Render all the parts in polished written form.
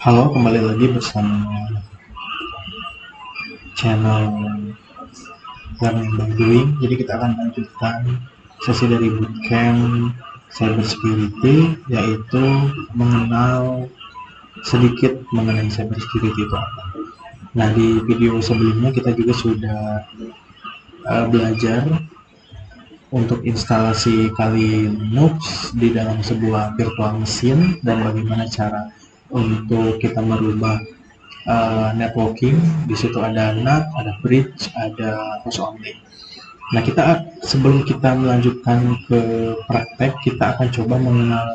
Halo, kembali lagi bersama channel Learning by Doing. Jadi kita akan lanjutkan sesi dari bootcamp cyber security, yaitu mengenal sedikit mengenai cyber security itu apa. Nah, di video sebelumnya kita juga sudah belajar untuk instalasi kali Linux di dalam sebuah virtual machine dan bagaimana cara untuk kita merubah networking. Di situ ada NAT, ada bridge, ada host only. Nah, sebelum kita melanjutkan ke praktek, kita akan coba mengenal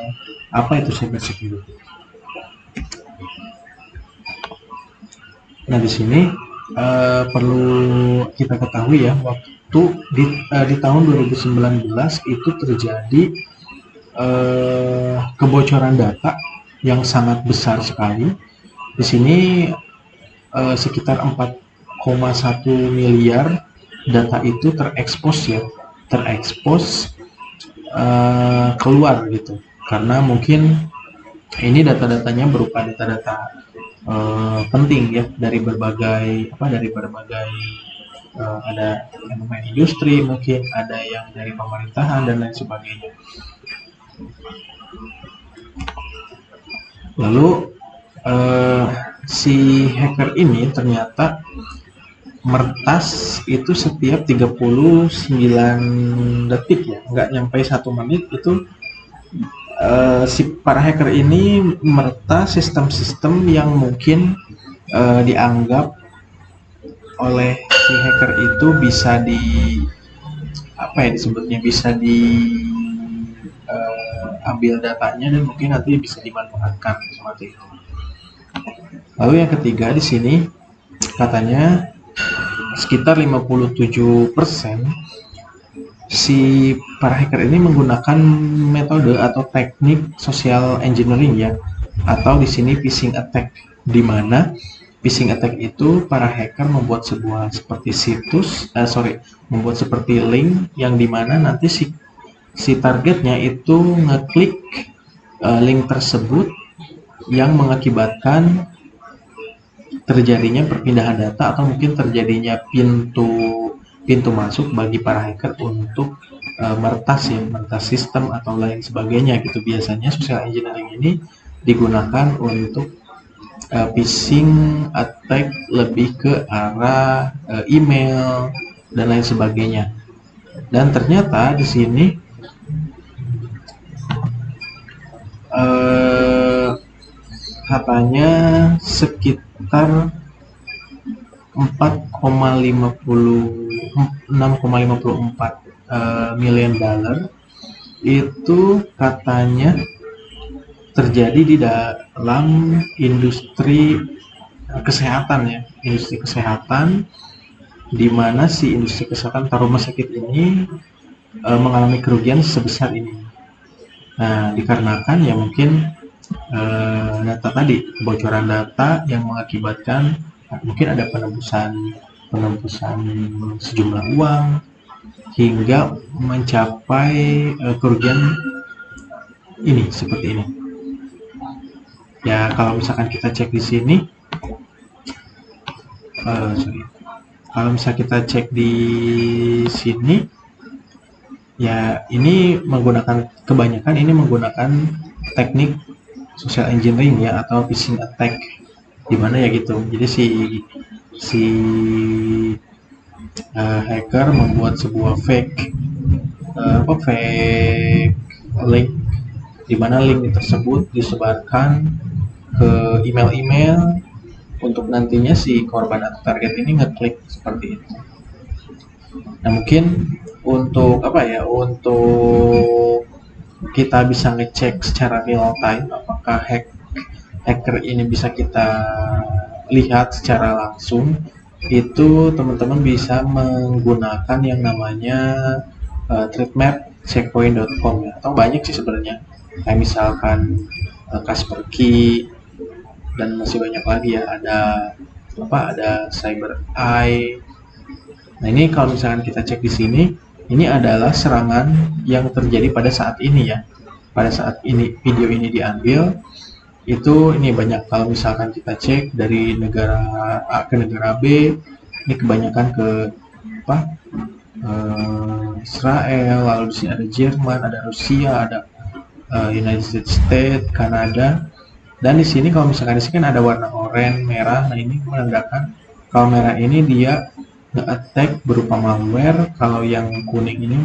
apa itu cyber security. Nah, di sini perlu kita ketahui ya, waktu di tahun 2019 itu terjadi kebocoran data yang sangat besar sekali. Di sini sekitar 4,1 miliar data itu terekspos keluar gitu, karena mungkin ini data-datanya berupa data-data penting ya dari berbagai ada elemen industri, mungkin ada yang dari pemerintahan dan lain sebagainya. Lalu si hacker ini ternyata mertas itu setiap 39 detik ya, nggak nyampe 1 menit itu si para hacker ini meretas sistem-sistem yang mungkin dianggap oleh si hacker itu bisa ambil datanya dan mungkin nanti bisa dimanfaatkan seperti itu. Lalu yang ketiga di sini katanya sekitar 57% si para hacker ini menggunakan metode atau teknik social engineering ya, atau di sini phishing attack, di mana phishing attack itu para hacker membuat membuat seperti link yang dimana nanti si targetnya itu ngeklik link tersebut yang mengakibatkan terjadinya perpindahan data atau mungkin terjadinya pintu masuk bagi para hacker untuk meretas sistem atau lain sebagainya gitu. Biasanya social engineering ini digunakan untuk phishing attack lebih ke arah email dan lain sebagainya. Dan ternyata di sini katanya sekitar 6,54 million dollar itu katanya terjadi di dalam industri kesehatan ya, industri kesehatan, di mana si industri kesehatan atau rumah sakit ini mengalami kerugian sebesar ini. Nah, dikarenakan ya mungkin data tadi, kebocoran data yang mengakibatkan mungkin ada penembusan sejumlah uang hingga mencapai kerugian ini seperti ini. Ya, kalau misalkan kita cek di sini, kalau misalkan kita cek di sini, ya ini kebanyakan menggunakan teknik social engineering ya, atau phishing attack, dimana ya gitu. Jadi si hacker membuat sebuah fake link, dimana link tersebut disebarkan ke email-email untuk nantinya si korban atau target ini ngeklik seperti itu. Nah, mungkin untuk untuk kita bisa ngecek secara real time apakah hacker ini bisa kita lihat secara langsung, itu teman-teman bisa menggunakan yang namanya threatmap.checkpoint.com ya, atau banyak sih sebenarnya, kayak misalkan Kaspersky dan masih banyak lagi ya, ada Cyber Eye. Nah, ini kalau misalkan kita cek di sini, ini adalah serangan yang terjadi pada saat ini ya. Pada saat ini video ini diambil, itu ini banyak. Kalau misalkan kita cek dari negara A ke negara B, ini kebanyakan ke apa? Israel, lalu di sini ada Jerman, ada Rusia, ada United States, Kanada. Dan di sini kalau misalkan di sini kan ada warna oranye, merah. Nah, ini menandakan kalau merah ini dia nge-attack berupa malware, kalau yang kuning ini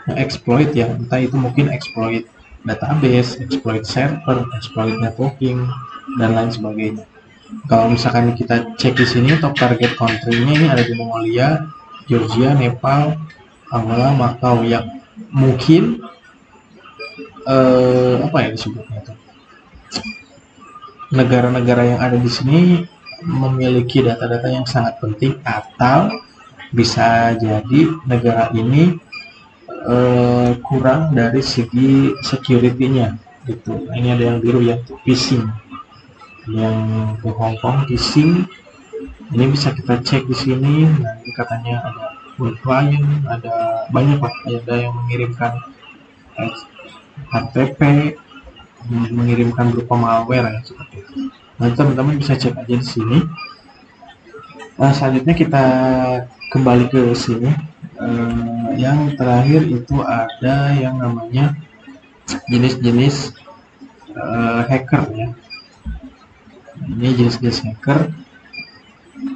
nge-exploit ya, entah itu mungkin exploit database, exploit server, exploit networking, dan lain sebagainya. Kalau misalkan kita cek di sini top target country-nya ini ada di Mongolia, Georgia, Nepal, Angola, Macau, yang mungkin apa ya disebutnya itu, negara-negara yang ada di sini memiliki data-data yang sangat penting, atau bisa jadi negara ini kurang dari segi security-nya gitu. Nah, ini ada yang biru ya, phishing. Yang ke Hong Kong phishing ini bisa kita cek di sini. Nah, ini katanya ada full client, ada banyak lah, ada yang mengirimkan HTTP, mengirimkan berupa malware ya, seperti itu. Nah, teman-teman bisa cek aja di sini. Nah, selanjutnya kita kembali ke sini. Yang terakhir itu ada yang namanya jenis-jenis hacker ya. Ini jenis-jenis hacker.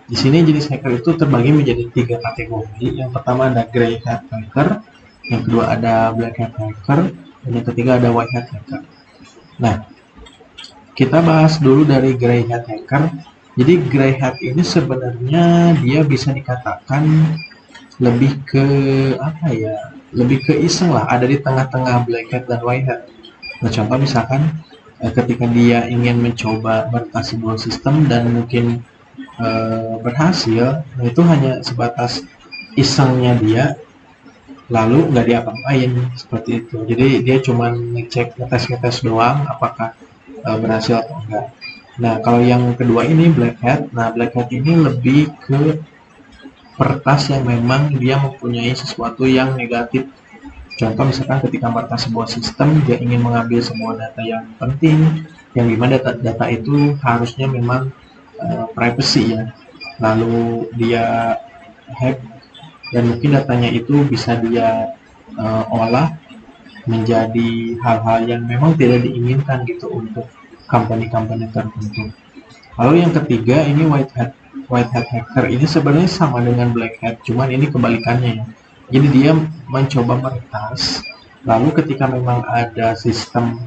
Di sini jenis hacker itu terbagi menjadi 3 kategori. Yang pertama ada grey hat hacker, yang kedua ada black hat hacker, dan yang ketiga ada white hat hacker. Nah, kita bahas dulu dari grey hat hacker. Jadi grey hat ini sebenarnya dia bisa dikatakan lebih ke apa ya? Lebih ke iseng lah, ada di tengah-tengah black hat dan white hat. Nah, contoh misalkan ketika dia ingin mencoba meretas sebuah sistem dan mungkin berhasil, nah itu hanya sebatas isengnya dia, lalu nggak diapa-apain seperti itu. Jadi dia cuma ngecek, ngetes doang apakah berhasil atau enggak. Nah, kalau yang kedua ini black hat. Nah, black hat ini lebih ke peretas yang memang dia mempunyai sesuatu yang negatif. Contoh misalkan ketika meretas sebuah sistem, dia ingin mengambil semua data yang penting, yang dimana data itu harusnya memang privacy ya. Lalu dia hack, dan mungkin datanya itu bisa dia olah menjadi hal-hal yang memang tidak diinginkan gitu untuk company-company tertentu. Lalu yang ketiga ini white hat hacker. Ini sebenarnya sama dengan black hat, cuman ini kebalikannya ya. Jadi dia mencoba meretas, lalu ketika memang ada sistem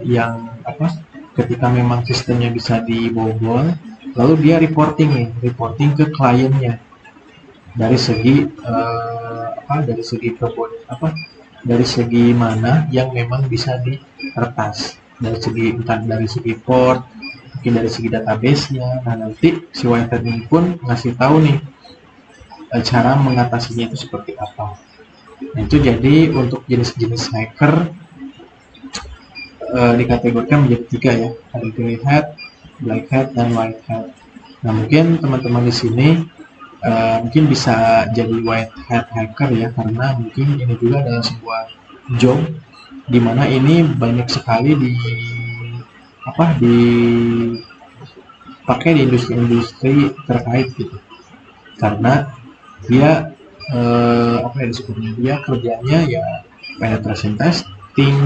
yang ketika memang sistemnya bisa dibobol, lalu dia reporting ke kliennya dari segi dari segi mana yang memang bisa diretas, dari segi port, mungkin dari segi database-nya. Nah, nanti si white hat ini pun ngasih tahu nih cara mengatasinya itu seperti apa. Nah, itu jadi untuk jenis-jenis hacker dikategorikan menjadi 3 ya, ada grey hat, black hat, dan white hat. Nah, mungkin teman-teman di sini mungkin bisa jadi white hat hacker ya, karena mungkin ini juga adalah sebuah job di mana ini banyak sekali dipakai di industri-industri terkait gitu, karena dia disebutnya, dia kerjanya ya penetration testing,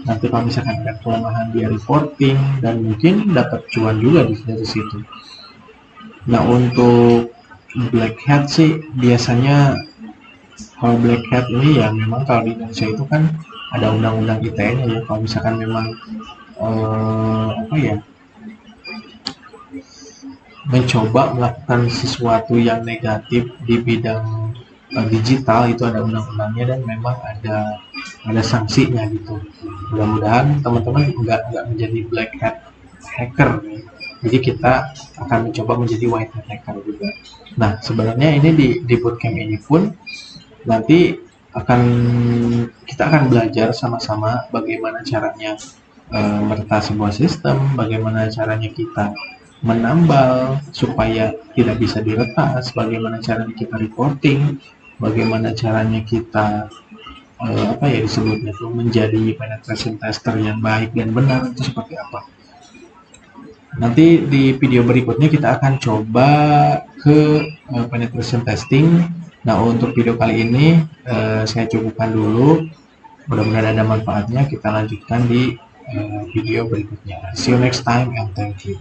nanti kalau misalkan ada kelemahan dia reporting, dan mungkin dapat cuan juga dari situ. Nah, untuk black hat sih biasanya, kalau black hat ini ya memang kalau di Indonesia itu kan ada undang-undang ITE-nya ya, kalau misalkan memang mencoba melakukan sesuatu yang negatif di bidang digital, itu ada undang-undangnya dan memang ada sanksinya gitu. Mudah-mudahan teman-teman nggak menjadi black hat hacker nih. Jadi kita akan mencoba menjadi white hat hacker juga. Nah, sebenarnya ini di bootcamp ini pun nanti kita akan belajar sama-sama bagaimana caranya meretas sebuah sistem, bagaimana caranya kita menambal supaya tidak bisa diretas, bagaimana caranya kita reporting, bagaimana caranya kita apa ya disebutnya tuh, menjadi penetration tester yang baik dan benar itu seperti apa. Nanti di video berikutnya kita akan coba ke penetration testing. Nah, untuk video kali ini saya cukupkan dulu. Mudah-mudahan ada manfaatnya. Kita lanjutkan di video berikutnya. See you next time and thank you.